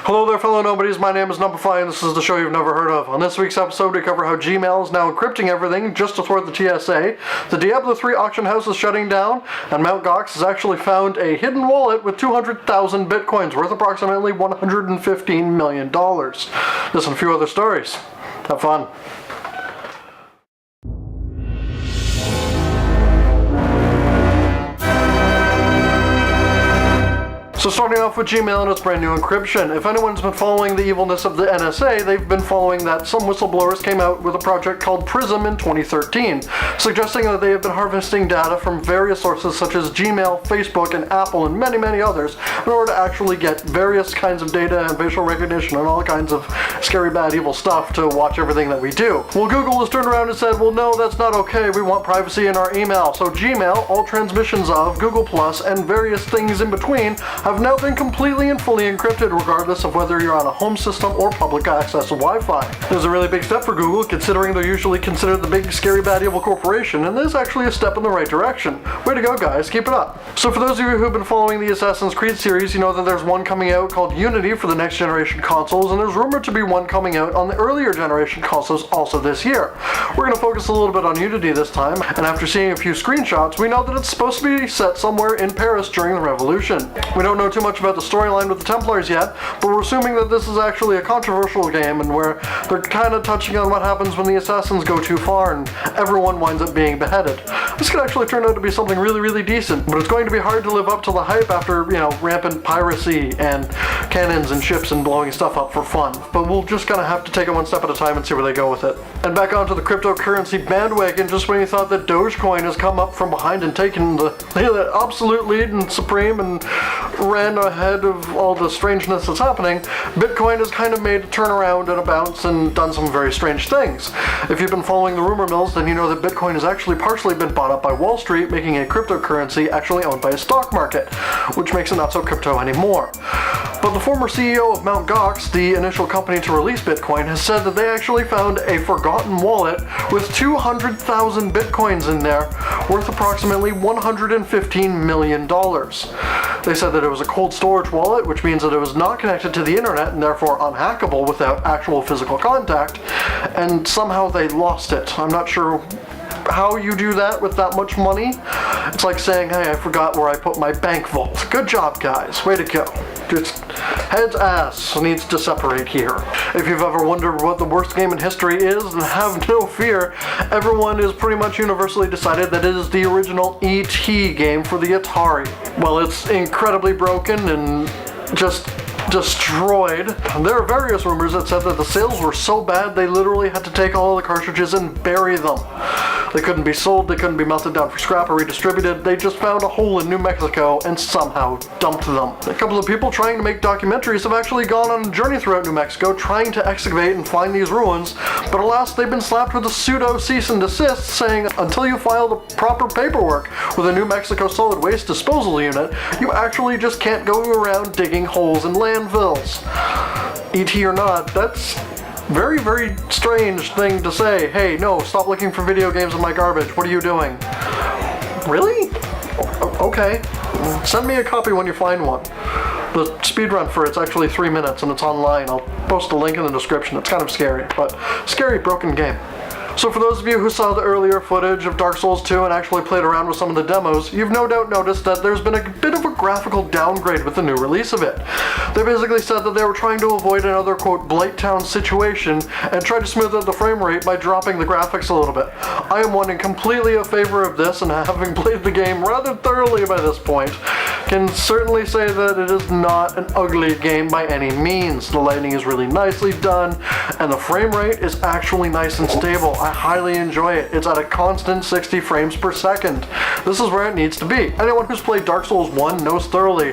Hello there, fellow nobodies. My name is Numberfly, and this is the show you've never heard of. On this week's episode, we cover how Gmail is now encrypting everything just to thwart the TSA, the Diablo 3 auction house is shutting down, and Mt. Gox has actually found a hidden wallet with 200,000 bitcoins worth approximately $115 million. This and a few other stories. Have fun. So starting off with Gmail and its brand new encryption. If anyone's been following the evilness of the NSA, they've been following that some whistleblowers came out with a project called Prism in 2013, suggesting that they have been harvesting data from various sources such as Gmail, Facebook, and Apple, and many, many others in order to actually get various kinds of data and facial recognition and all kinds of scary, bad, evil stuff to watch everything that we do. Well, Google has turned around and said, well, no, that's not okay. We want privacy in our email. So Gmail, all transmissions of, Google+, and various things in between have now been completely and fully encrypted regardless of whether you're on a home system or public access Wi-Fi. This is a really big step for Google, considering they're usually considered the big, scary, bad, evil corporation, and this is actually a step in the right direction. Way to go, guys. Keep it up. So for those of you who've been following the Assassin's Creed series, you know that there's one coming out called Unity for the next generation consoles, and there's rumored to be one coming out on the earlier generation consoles also this year. We're going to focus a little bit on Unity this time, and after seeing a few screenshots, we know that it's supposed to be set somewhere in Paris during the Revolution. We don't know too much about the storyline with the Templars yet, but we're assuming that this is actually a controversial game and where they're kind of touching on what happens when the assassins go too far and everyone winds up being beheaded. This could actually turn out to be something really, really decent, but it's going to be hard to live up to the hype after, rampant piracy and cannons and ships and blowing stuff up for fun. But we'll just kind of have to take it one step at a time and see where they go with it. And back onto the cryptocurrency bandwagon, just when you thought that Dogecoin has come up from behind and taken the absolute lead and supreme and ran ahead of all the strangeness that's happening, Bitcoin has kind of made a turnaround and a bounce and done some very strange things. If you've been following the rumor mills, then you know that Bitcoin has actually partially been bought up by Wall Street, making a cryptocurrency actually owned by a stock market, which makes it not so crypto anymore. But the former CEO of Mt. Gox, the initial company to release Bitcoin, has said that they actually found a forgotten wallet with 200,000 Bitcoins in there, worth approximately $115 million. They said that it was a cold storage wallet, which means that it was not connected to the internet and therefore unhackable without actual physical contact, and somehow they lost it. I'm not sure how you do that with that much money. It's like saying, hey, I forgot where I put my bank vault. Good job, guys. Way to go. Just heads ass needs to separate here. If you've ever wondered what the worst game in history is, then have no fear. Everyone is pretty much universally decided that it is the original E.T. game for the Atari. Well, it's incredibly broken and just destroyed. There are various rumors that said that the sales were so bad they literally had to take all the cartridges and bury them. They couldn't be sold, they couldn't be melted down for scrap or redistributed. They just found a hole in New Mexico and somehow dumped them. A couple of people trying to make documentaries have actually gone on a journey throughout New Mexico trying to excavate and find these ruins, but alas, they've been slapped with a pseudo cease and desist saying until you file the proper paperwork with a New Mexico solid waste disposal unit, you actually just can't go around digging holes in landfills. E.T. or not, that's very, very strange thing to say. Hey, no, stop looking for video games in my garbage. What are you doing? Really? Okay. Send me a copy when you find one. The speedrun for it's actually 3 minutes and it's online. I'll post a link in the description. It's kind of scary, but scary, broken game. So for those of you who saw the earlier footage of Dark Souls 2 and actually played around with some of the demos, you've no doubt noticed that there's been a bit of a graphical downgrade with the new release of it. They basically said that they were trying to avoid another, quote, Blighttown situation and tried to smooth out the frame rate by dropping the graphics a little bit. I am one in completely in favor of this, and having played the game rather thoroughly by this point, can certainly say that it is not an ugly game by any means. The lighting is really nicely done, and the frame rate is actually nice and stable. I highly enjoy it. It's at a constant 60 frames per second. This is where it needs to be. Anyone who's played Dark Souls 1 knows thoroughly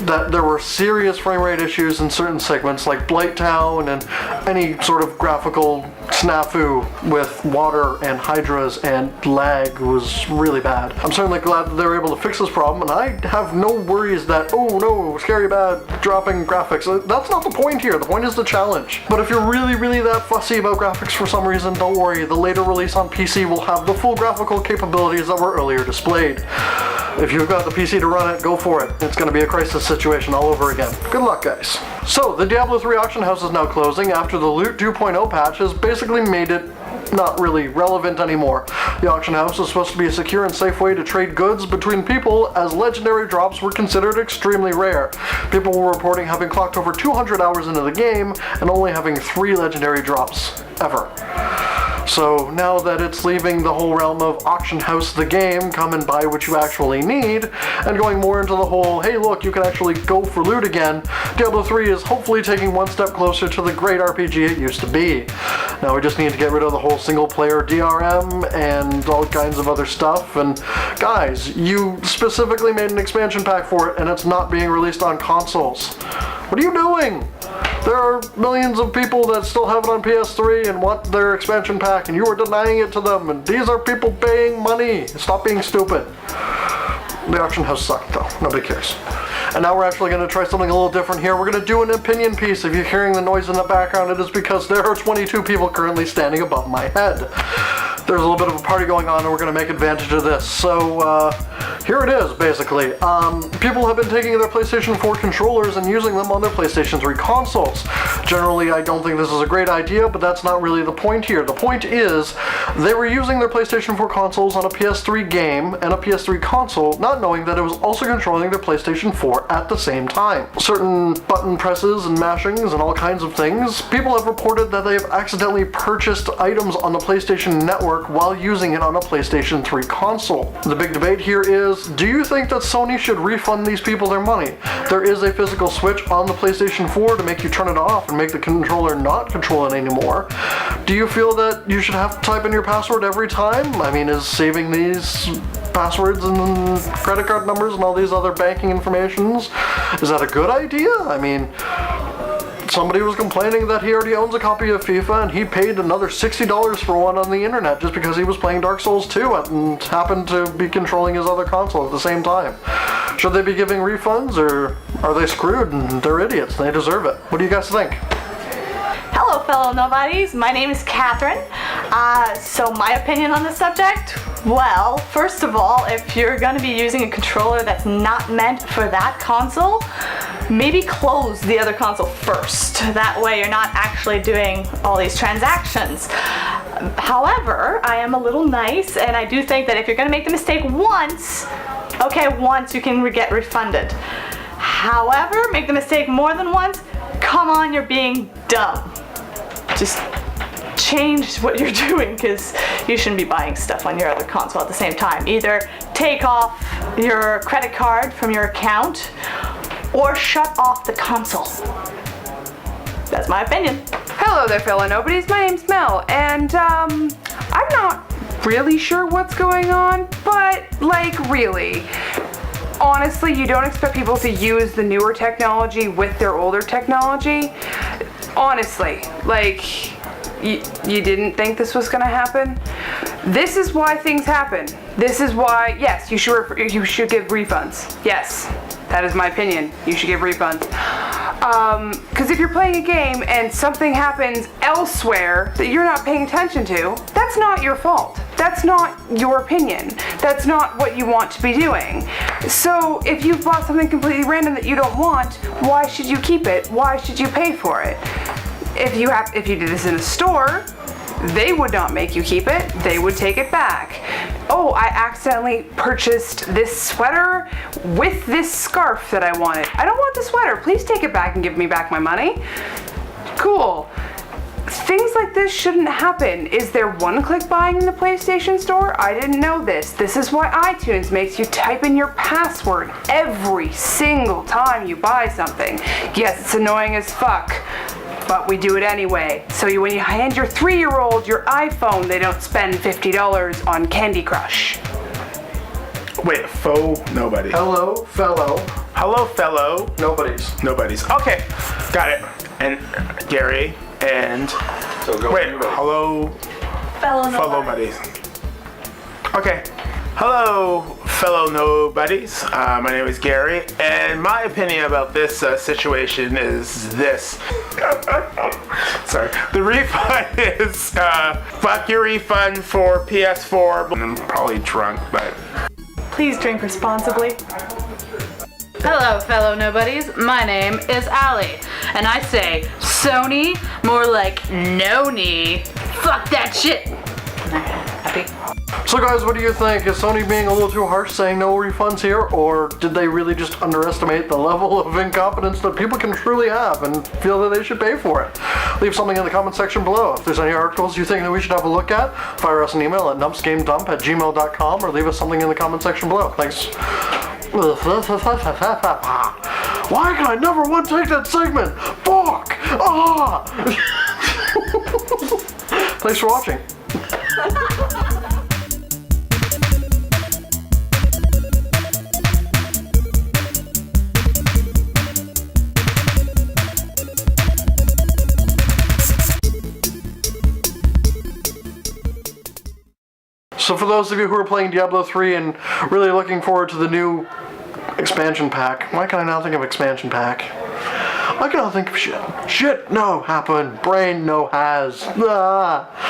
that there were serious frame rate issues in certain segments like Blighttown and any sort of graphical snafu with water and hydras and lag was really bad. I'm certainly glad that they were able to fix this problem, and I have no worries that, oh no, scary bad, dropping graphics. That's not the point here. The point is the challenge. But if you're really, really that fussy about graphics for some reason, don't worry. The later release on PC will have the full graphical capabilities that were earlier displayed. If you've got the PC to run it, go for it. It's going to be a crisis situation all over again. Good luck, guys. So, the Diablo 3 auction house is now closing after the Loot 2.0 patch has basically made it not really relevant anymore. The auction house is supposed to be a secure and safe way to trade goods between people, as legendary drops were considered extremely rare. People were reporting having clocked over 200 hours into the game and only having 3 legendary drops ever. So now that it's leaving the whole realm of auction house the game, come and buy what you actually need, and going more into the whole, hey look, you can actually go for loot again, Diablo 3 is hopefully taking one step closer to the great RPG it used to be. Now we just need to get rid of the whole single player DRM and all kinds of other stuff, and guys, you specifically made an expansion pack for it and it's not being released on consoles. What are you doing? There are millions of people that still have it on PS3 and want their expansion pack, and you are denying it to them, and these are people paying money. Stop being stupid. The auction house sucked though, nobody cares. And now we're actually going to try something a little different here. We're going to do an opinion piece. If you're hearing the noise in the background, it is because there are 22 people currently standing above my head. There's a little bit of a party going on and we're going to make advantage of this. So here it is, basically. People have been taking their PlayStation 4 controllers and using them on their PlayStation 3 consoles. Generally, I don't think this is a great idea, but that's not really the point here. The point is, they were using their PlayStation 4 consoles on a PS3 game and a PS3 console, not knowing that it was also controlling their PlayStation 4 at the same time. Certain button presses and mashings and all kinds of things. People have reported that they have accidentally purchased items on the PlayStation Network while using it on a PlayStation 3 console. The big debate here is, do you think that Sony should refund these people their money? There is a physical switch on the PlayStation 4 to make you turn it off and make the controller not control it anymore. Do you feel that you should have to type in your password every time? I mean, is saving these passwords and credit card numbers and all these other banking informations, is that a good idea? I mean, somebody was complaining that he already owns a copy of FIFA and he paid another $60 for one on the internet just because he was playing Dark Souls 2 and happened to be controlling his other console at the same time. Should they be giving refunds, or are they screwed and they're idiots and they deserve it? What do you guys think? Hello fellow nobodies, my name is Catherine. So my opinion on the subject? Well, first of all, if you're going to be using a controller that's not meant for that console, maybe close the other console first. That way you're not actually doing all these transactions. However, I am a little nice, and I do think that if you're going to make the mistake once, okay, once you can get refunded. However, make the mistake more than once, come on, you're being dumb. Just change what you're doing, because you shouldn't be buying stuff on your other console at the same time. Either take off your credit card from your account or shut off the console. That's my opinion. Hello there, fellow nobodies. My name's Mel, and I'm not really sure what's going on, but like really. Honestly, you don't expect people to use the newer technology with their older technology. Honestly, like, you didn't think this was gonna happen? This is why things happen. This is why, yes, you should give refunds. Yes, that is my opinion. You should give refunds. Because if you're playing a game and something happens elsewhere that you're not paying attention to, that's not your fault. That's not your opinion. That's not what you want to be doing. So if you've bought something completely random that you don't want, why should you keep it? Why should you pay for it? If you did this in a store, they would not make you keep it. They would take it back. Oh, I accidentally purchased this sweater with this scarf that I wanted. I don't want the sweater. Please take it back and give me back my money. Cool. Things like this shouldn't happen. Is there one-click buying in the PlayStation Store? I didn't know this. This is why iTunes makes you type in your password every single time you buy something. Yes, it's annoying as fuck, but we do it anyway. So when you hand your 3-year-old your iPhone, they don't spend $50 on Candy Crush. Wait, faux nobody. Hello, fellow. Hello, fellow. Nobodies. Nobodies. Okay, got it. And Gary and wait, hello, fellow buddies. Okay, hello, fellow nobodies. My name is Gary, and my opinion about this situation is this. Sorry, the refund is fuck your refund for PS4. I'm probably drunk, but Please drink responsibly. Hello, fellow nobodies. My name is Allie, and I say Sony, more like no-knee. Fuck that shit. Happy? So guys, what do you think? Is Sony being a little too harsh saying no refunds here, or did they really just underestimate the level of incompetence that people can truly have and feel that they should pay for it? Leave something in the comment section below. If there's any articles you think that we should have a look at, fire us an email at numpsgamedump@gmail.com or leave us something in the comment section below. Thanks. Why can I never want to take that segment? Fuck! Ah! Thanks for watching. So for those of you who are playing Diablo 3 and really looking forward to the new expansion pack, why can I now think of expansion pack? I cannot think of shit. Shit, no, happen. Brain, no, has. Ah.